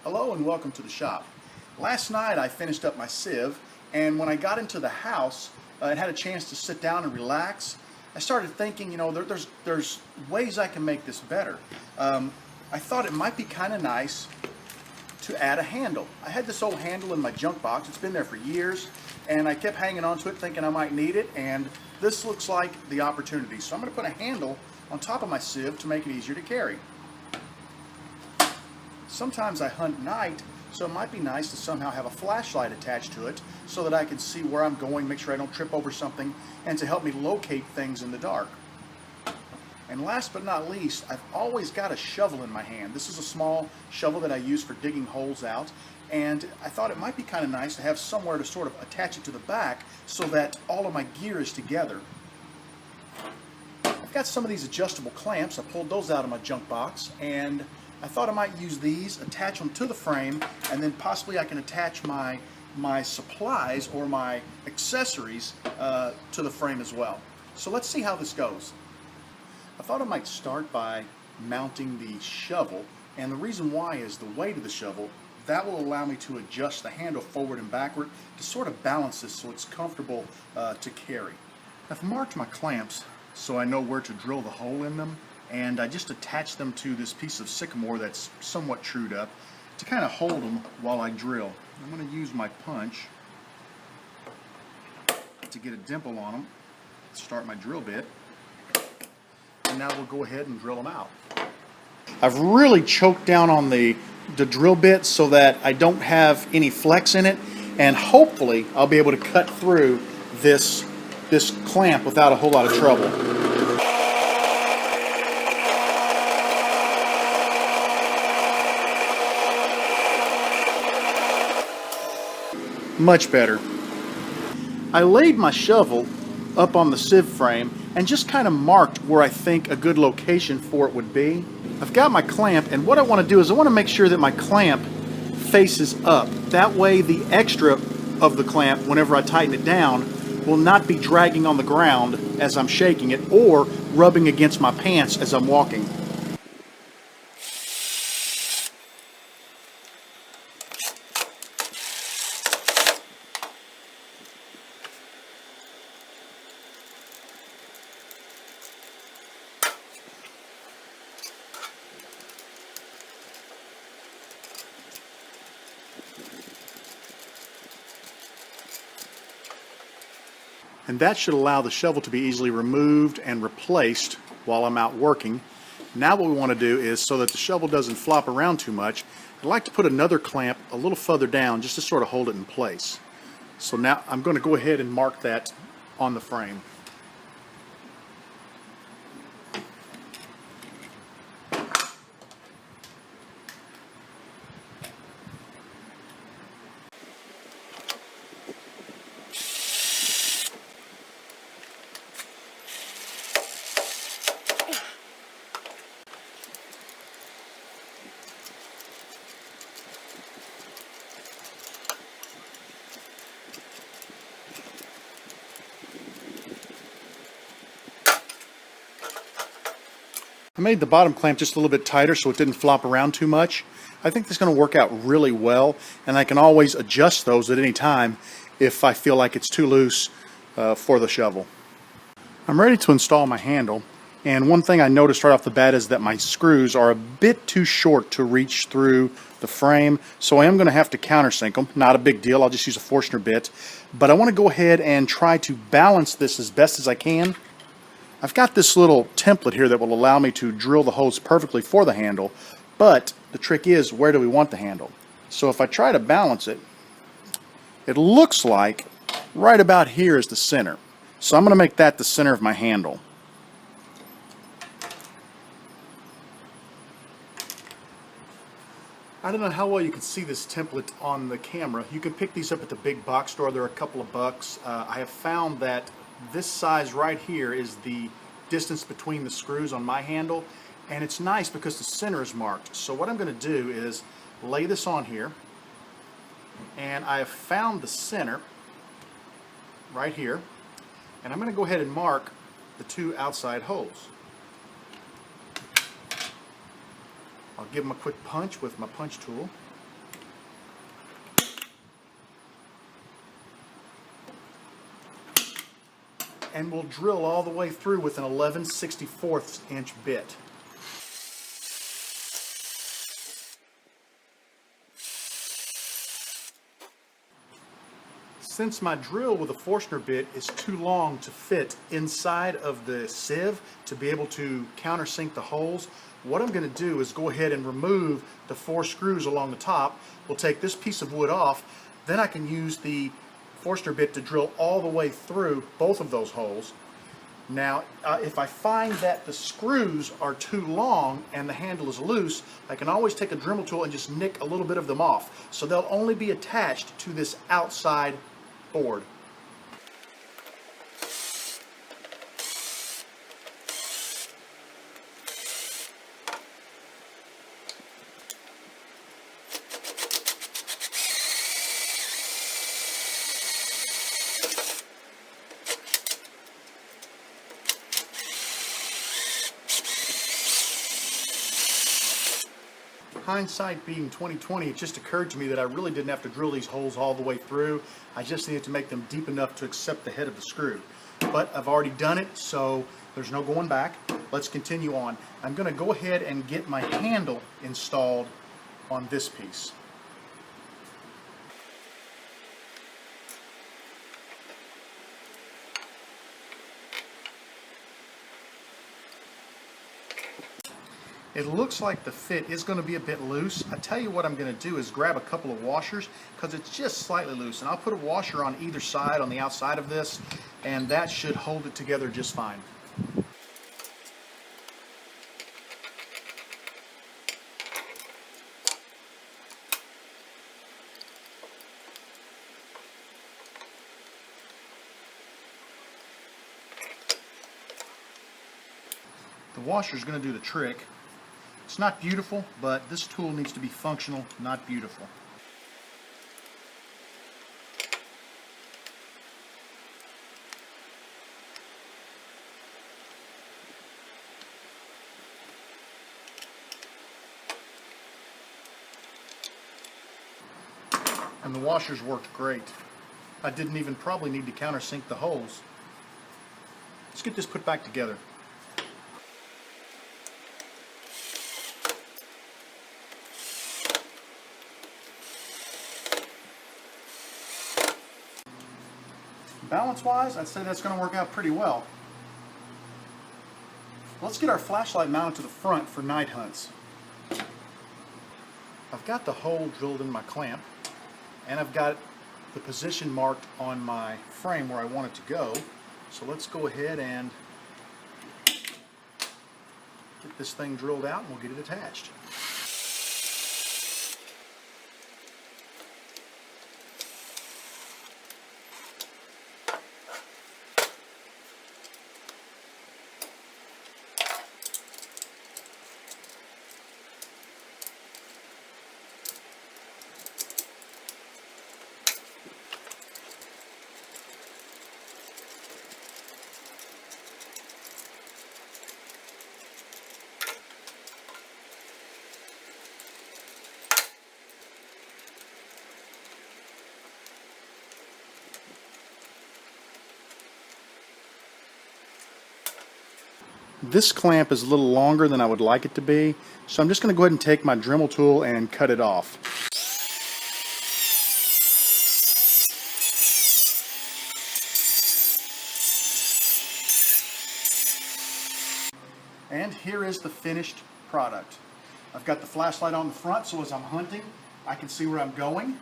Hello and welcome to the shop. Last night I finished up my sieve, and when I got into the house and had a chance to sit down and relax, I started thinking, there's ways I can make this better. I thought it might be kind of nice to add a handle. I had this old handle in my junk box. It's been there for years, and I kept hanging on to it thinking I might need it, and this looks like the opportunity. So I'm going to put a handle on top of my sieve to make it easier to carry. Sometimes I hunt night, so it might be nice to somehow have a flashlight attached to it so that I can see where I'm going, make sure I don't trip over something, and to help me locate things in the dark. And last but not least, I've always got a shovel in my hand. This is a small shovel that I use for digging holes out, and I thought it might be kind of nice to have somewhere to sort of attach it to the back so that all of my gear is together. I've got some of these adjustable clamps. I pulled those out of my junk box, and I thought I might use these, attach them to the frame, and then possibly I can attach my supplies or my accessories to the frame as well. So let's see how this goes. I thought I might start by mounting the shovel, and the reason why is the weight of the shovel. That will allow me to adjust the handle forward and backward to sort of balance this so it's comfortable to carry. I've marked my clamps so I know where to drill the hole in them, and I just attach them to this piece of sycamore that's somewhat trued up to kind of hold them while I drill. I'm going to use my punch to get a dimple on them, start my drill bit, and now we'll go ahead and drill them out. I've really choked down on the drill bit so that I don't have any flex in it, and hopefully I'll be able to cut through this clamp without a whole lot of trouble. Much better. I laid my shovel up on the sieve frame and just kind of marked where I think a good location for it would be. I've got my clamp, and what I want to do is I want to make sure that my clamp faces up. That way the extra of the clamp, whenever I tighten it down, will not be dragging on the ground as I'm shaking it or rubbing against my pants as I'm walking. And that should allow the shovel to be easily removed and replaced while I'm out working. Now what we want to do is, so that the shovel doesn't flop around too much, I'd like to put another clamp a little further down just to sort of hold it in place. So now I'm going to go ahead and mark that on the frame. I made the bottom clamp just a little bit tighter so it didn't flop around too much. I think this is going to work out really well, and I can always adjust those at any time if I feel like it's too loose for the shovel. I'm ready to install my handle, and one thing I noticed right off the bat is that my screws are a bit too short to reach through the frame, so I am going to have to countersink them. Not a big deal, I'll just use a Forstner bit, but I want to go ahead and try to balance this as best as I can. I've got this little template here that will allow me to drill the holes perfectly for the handle, but the trick is, where do we want the handle? So if I try to balance it, it looks like right about here is the center. So I'm going to make that the center of my handle. I don't know how well you can see this template on the camera. You can pick these up at the big box store. They're a couple of bucks. I have found that this size right here is the distance between the screws on my handle, and it's nice because the center is marked. So what I'm going to do is lay this on here, and I have found the center right here, and I'm going to go ahead and mark the two outside holes. I'll give them a quick punch with my punch tool. and we'll drill all the way through with an 11/64 inch bit. Since my drill with a Forstner bit is too long to fit inside of the sieve to be able to countersink the holes, what I'm going to do is go ahead and remove the 4 screws along the top. We'll take this piece of wood off, then I can use the Forstner bit to drill all the way through both of those holes. Now, if I find that the screws are too long and the handle is loose, I can always take a Dremel tool and just nick a little bit of them off. So they'll only be attached to this outside board. Hindsight being 2020, it just occurred to me that I really didn't have to drill these holes all the way through. I just needed to make them deep enough to accept the head of the screw. But I've already done it, so there's no going back. Let's continue on. I'm going to go ahead and get my handle installed on this piece. It looks like the fit is going to be a bit loose. I tell you what I'm going to do is grab a couple of washers because it's just slightly loose, and I'll put a washer on either side on the outside of this, and that should hold it together just fine. The washer is going to do the trick. It's not beautiful, but this tool needs to be functional, not beautiful. And the washers worked great. I didn't even probably need to countersink the holes. Let's get this put back together. Balance-wise, I'd say that's going to work out pretty well. Let's get our flashlight mounted to the front for night hunts. I've got the hole drilled in my clamp, and I've got the position marked on my frame where I want it to go. So let's go ahead and get this thing drilled out, and we'll get it attached. This clamp is a little longer than I would like it to be, so I'm just going to go ahead and take my Dremel tool and cut it off. And here is the finished product. I've got the flashlight on the front, so as I'm hunting, I can see where I'm going.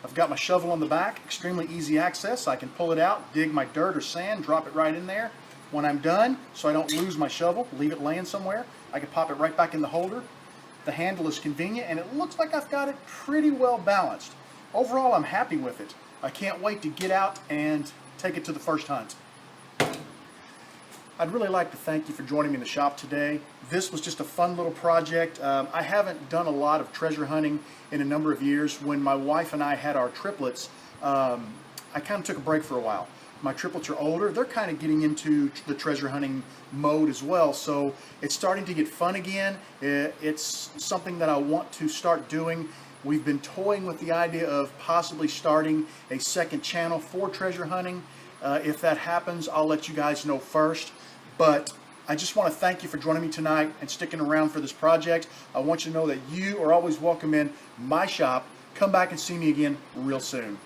I've got my shovel on the back, extremely easy access. I can pull it out, dig my dirt or sand, drop it right in there. When I'm done, so I don't lose my shovel, leave it laying somewhere, I can pop it right back in the holder. The handle is convenient, and it looks like I've got it pretty well balanced. Overall, I'm happy with it. I can't wait to get out and take it to the first hunt. I'd really like to thank you for joining me in the shop today. This was just a fun little project. I haven't done a lot of treasure hunting in a number of years. When my wife and I had our triplets, I kind of took a break for a while. My triplets are older. They're kind of getting into the treasure hunting mode as well, so it's starting to get fun again. It's something that I want to start doing. We've been toying with the idea of possibly starting a second channel for treasure hunting, If that happens, I'll let you guys know first. But I just want to thank you for joining me tonight and sticking around for this project. I want you to know that you are always welcome in my shop. Come back and see me again real soon.